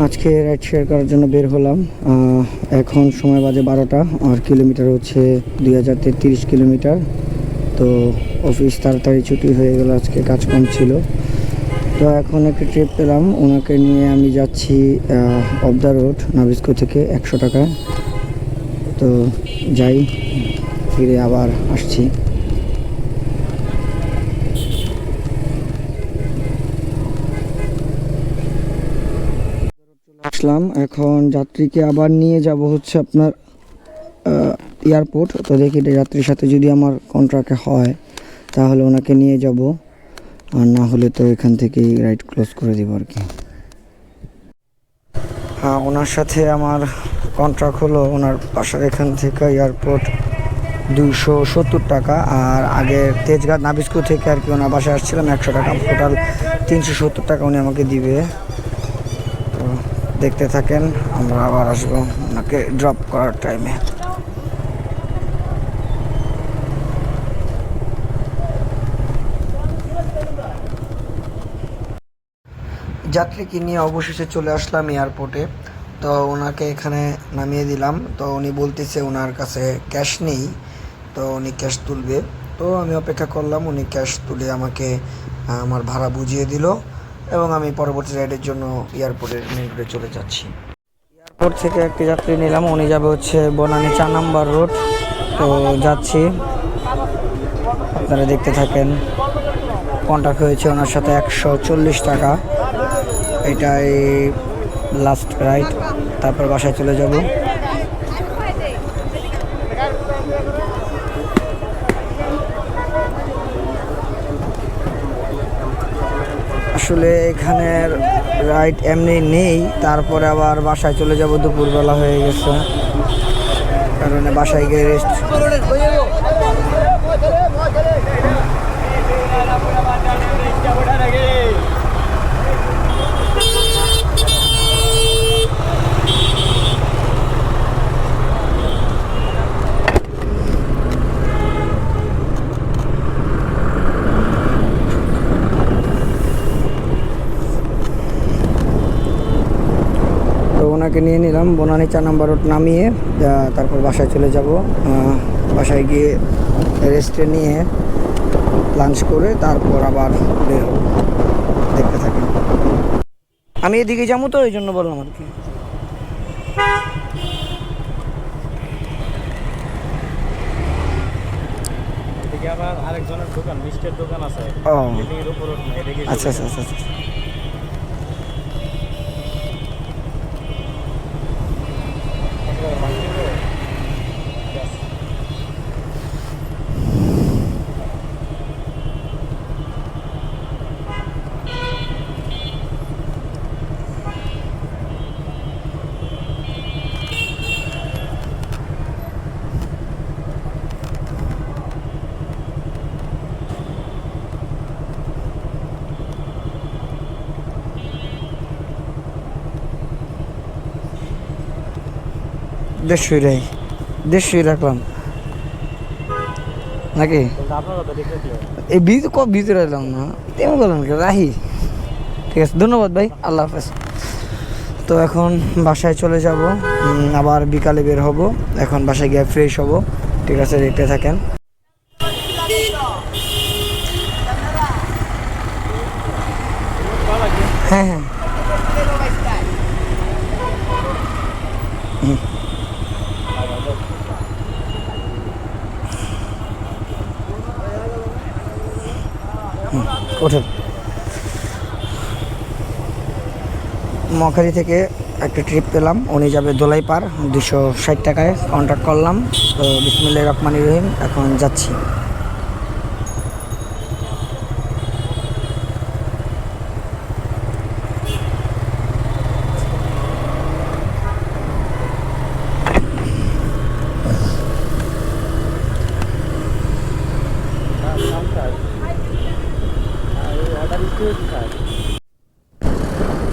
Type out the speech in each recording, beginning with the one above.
আজকে ride share করার জন্য বের হলাম। এখন সময় বাজে 12টা আর কিলোমিটার হচ্ছে 2033 কিলোমিটার। তো অফিস তাড়াতাড়ি ছুটি হয়ে গেল, আজকে কাজ কম ছিল। তো এখন একটা ট্রিপ পেলাম, ওনাকে নিয়ে আমি যাচ্ছি অফ দ্য রোড নাবিস্কো থেকে 100 টাকা। তো যাই, ফিরে আবার আসছি। আসলাম, এখন যাত্রীকে আবার নিয়ে যাব হচ্ছে আপনার এয়ারপোর্ট। তো দেখি যাত্রীর সাথে যদি আমার কন্ট্রাক্টে হয় তাহলে ওনাকে নিয়ে যাব, আর না হলে তো এখান থেকেই রাইড ক্লোজ করে দেবো আর কি। হ্যাঁ, ওনার সাথে আমার কন্ট্রাক্ট হলো, ওনার বাসার এখান থেকে এয়ারপোর্ট 270 টাকা, আর আগে তেজগাঁ নাবিস্কো থেকে আর কি ওনার বাসায় আসছিলাম 100 টাকা, টোটাল 370 টাকা উনি আমাকে দিবে। তো দেখতে থাকেন, আমরা আবার আসবো ওনাকে ড্রপ করার টাইমে। যাত্রীকে নিয়ে অবশেষে চলে আসলাম এয়ারপোর্টে। তো ওনাকে এখানে নামিয়ে দিলাম। তো উনি বলতেছে ওনার কাছে ক্যাশ নেই, তো উনি ক্যাশ তুলবে। তো আমি অপেক্ষা করলাম, উনি ক্যাশ তুলে আমাকে আমার ভাড়া বুঝিয়ে দিল এবং আমি পরবর্তী রাইডের জন্য এয়ারপোর্টের মেন রোডে চলে যাচ্ছি। এয়ারপোর্ট থেকে একটি যাত্রী নিলাম, উনি যাবে হচ্ছে বনানী 4 নম্বর রোড। তো যাচ্ছি, আপনারা দেখতে থাকেন। কন্ট্যাক্ট হয়েছে ওনার সাথে 140 টাকা, এটাই লাস্ট রাইড, তারপর বাসায় চলে যাব। আসলে এখানের রাইড এমনি নেই, তারপরে আবার বাসায় চলে যাব, দুপুরবেলা হয়ে গেছে, কারণ বাসায় গিয়ে রেস্ট। ওনাকে নিয়ে নিলাম বনানী 4 নম্বর রোড নামিয়ে, তারপর বাসায় চলে যাব। বাসায় গিয়ে রেস্টে নিয়ে লাঞ্চ করে তারপর আবার বের হব। দেখতে থাকেন। আমি এদিকে যাবো, তো এই জন্য বললাম আর কি। আরেকজনের দোকান, মিষ্টির দোকান আছে। ও আচ্ছা আচ্ছা আচ্ছা আচ্ছা। দেড়শোই রাখলাম নাকি? এই ভিতরে এলাম না, তেমন বললাম রাহি। ঠিক আছে, ধন্যবাদ ভাই, আল্লাহ হাফেজ। তো এখন বাসায় চলে যাব, আবার বিকালে বের হব। এখন বাসায় গিয়ে ফ্রেশ হব। ঠিক আছে, দেখতে থাকেন। হ্যাঁ হ্যাঁ ওঠেন। মখালি থেকে একটা ট্রিপ পেলাম, উনি যাবে দোলাইপাড়, 260 টাকায় কন্ট্যাক্ট করলাম। তো বিসমিল্লাহির রহমানির রহিম, এখন যাচ্ছি।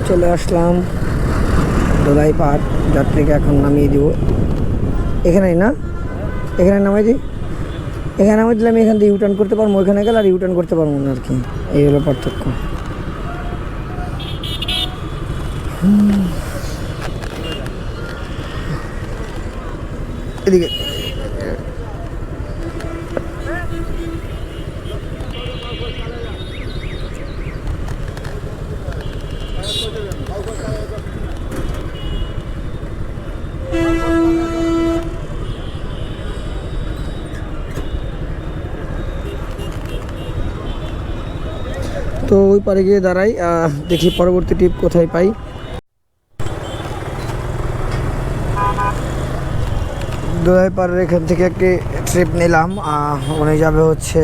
চলে আসলাম দোলাইপাড়, যাত্রীকে এখন নামিয়ে দিব। এখানেই না, এখানে নামাই দিই। এখানে নামাই দিলে আমি এখান থেকে ইউটার্ন করতে পারবো, ওইখানে গেলে আর ইউটার্ন করতে পারবো না আর কি, এই হলো পার্থক্য। এদিকে। তো ওই পারে গিয়ে দাঁড়াই, দেখি পরবর্তী ট্রিপ কোথায় পাই। দোয়াই পাড়ের এখান থেকে একটি ট্রিপ নিলাম, উনি যাবে হচ্ছে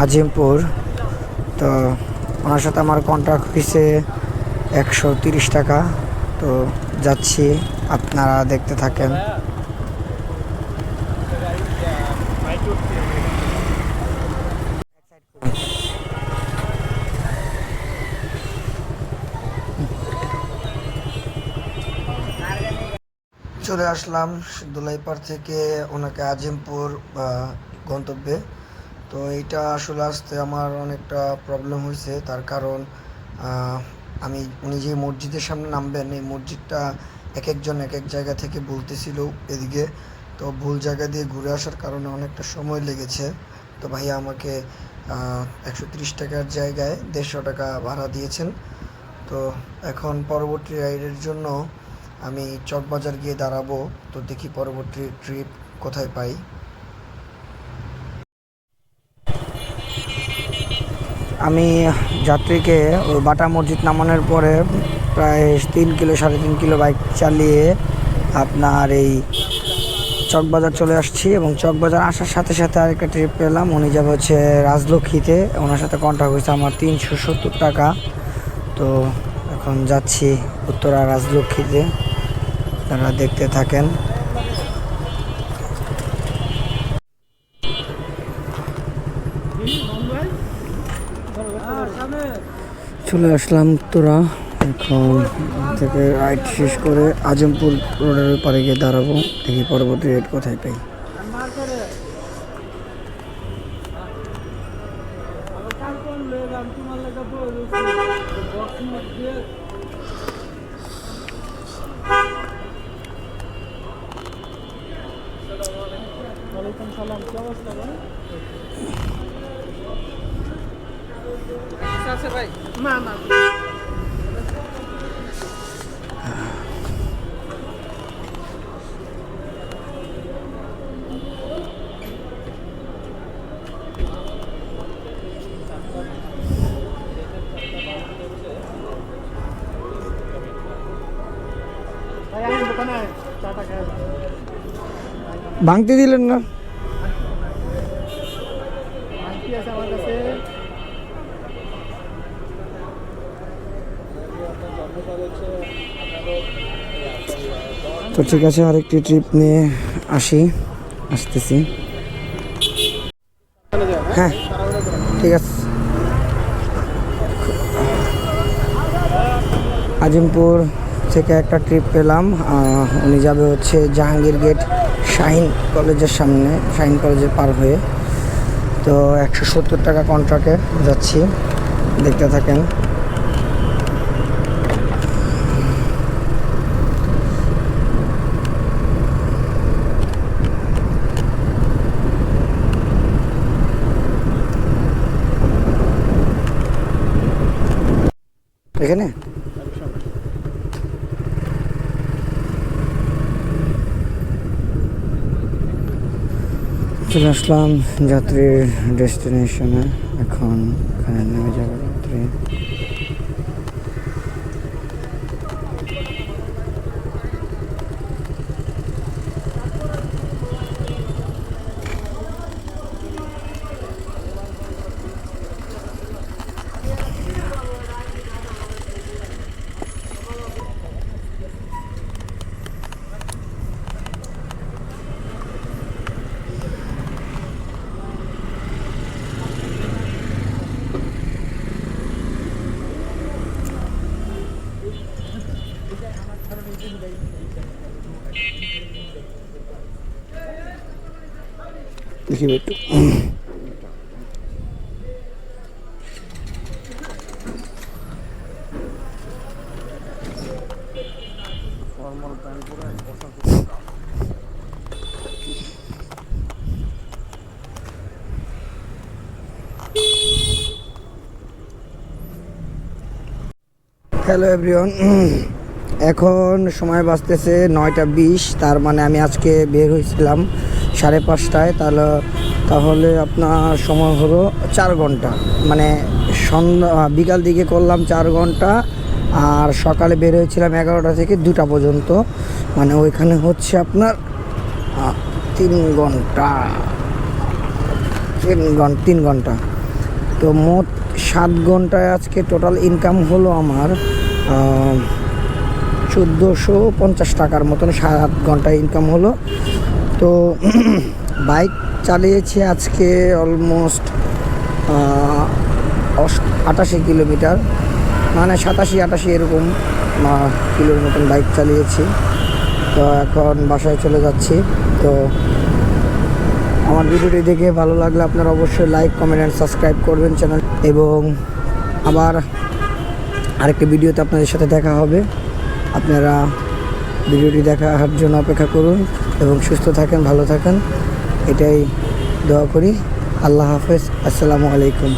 আজিমপুর। তো ওনার সাথে আমার কন্ট্রাক্ট হয়েছে 130 টাকা। তো যাচ্ছি, আপনারা দেখতে থাকেন। চলে আসলাম দোলাইপাড় থেকে ওনাকে আজিমপুর গন্তব্যে। তো এইটা আসলে আসতে আমার অনেকটা প্রবলেম হয়েছে, তার কারণ আমি উনি যে মসজিদের সামনে নামবেন, এই মসজিদটা এক একজন এক এক জায়গা থেকে বলতেছিল এদিকে। তো ভুল জায়গা দিয়ে ঘুরে আসার কারণে অনেকটা সময় লেগেছে। তো ভাইয়া আমাকে 130 টাকার জায়গায় 150 টাকা ভাড়া দিয়েছেন। তো এখন পরবর্তী রাইডের জন্য আমি চকবাজার গিয়ে দাঁড়াবো। তো দেখি পরবর্তী ট্রিপ কোথায় পাই। আমি যাত্রীকে ওই বাটা মসজিদ নামানোর পরে প্রায় 3 কিলো 3.5 কিলো বাইক চালিয়ে আপনার এই চকবাজার চলে আসছি, এবং চকবাজার আসার সাথে সাথে আরেকটা ট্রিপ পেলাম। উনি যাবে হচ্ছে রাজলক্ষ্মীতে, ওনার সাথে কন্ট্যাক্ট হয়েছে আমার 370 টাকা। তো এখন যাচ্ছি উত্তরা রাজলক্ষ্মীতে, আপনারা দেখতে থাকেন। চলে আসলাম উত্তরা, এখন থেকে রাইড শেষ করে আজিমপুর রোডের পারে গিয়ে দাঁড়াবো, দেখি পরবর্তী রাইড কোথায় পাই। ওয়ালাইকুম সালাম, কি অবস্থা ভাই? আছে ভাই? না না, ভাই আমি দোকানে চাটা খাই। ভাঙতে দিলেন না? আংটি আছে আমার কাছে। তো ঠিক আছে, আরেকটি ট্রিপ নিয়ে আসতেছি। হ্যাঁ ঠিক আছে। আজিমপুর থেকে একটা ট্রিপ পেলাম, উনি যাবে হচ্ছে জাহাঙ্গীর গেট শাহিন কলেজের সামনে, শাহিন কলেজের পার হয়ে। তো 170 টাকা কন্ট্রাক্টে যাচ্ছি, দেখতে থাকেন। এখানে চলে আসলাম যাত্রীর ডেস্টিনেশনে, এখন এখানে নেমে যাবে যাত্রী। দেখি একটু হ্যালো এভরিওয়ান, এখন সময় বাজতেছে 9:20। তার মানে আমি আজকে বের হয়েছিলাম 5:30টায়। তাহলে আপনার সময় হলো 4 ঘন্টা, মানে বিকাল দিকে করলাম 4 ঘন্টা, আর সকালে বের হয়েছিলাম 11টা থেকে 2টা পর্যন্ত, মানে ওইখানে হচ্ছে আপনার 3 ঘন্টা 3 ঘন্টা। তো মোট 7 ঘন্টায় আজকে টোটাল ইনকাম হলো আমার 1450 টাকার মতন। 7 ঘন্টায় ইনকাম হলো। তো বাইক চালিয়েছি আজকে অলমোস্ট 88 কিলোমিটার, মানে 87-88 এরকম কিলোর মতন বাইক চালিয়েছি। তো এখন বাসায় চলে যাচ্ছি। তো আমার ভিডিওটি দেখে ভালো লাগলে আপনারা অবশ্যই লাইক, কমেন্ট অ্যান্ড সাবস্ক্রাইব করবেন চ্যানেল, এবং আবার আরেকটি ভিডিওতে আপনাদের সাথে দেখা হবে। আপনারা ভিডিওটি দেখার জন্য অপেক্ষা করুন এবং সুস্থ থাকেন, ভালো থাকেন, এটাই দোয়া করি। আল্লাহ হাফেজ, আসসালামু আলাইকুম।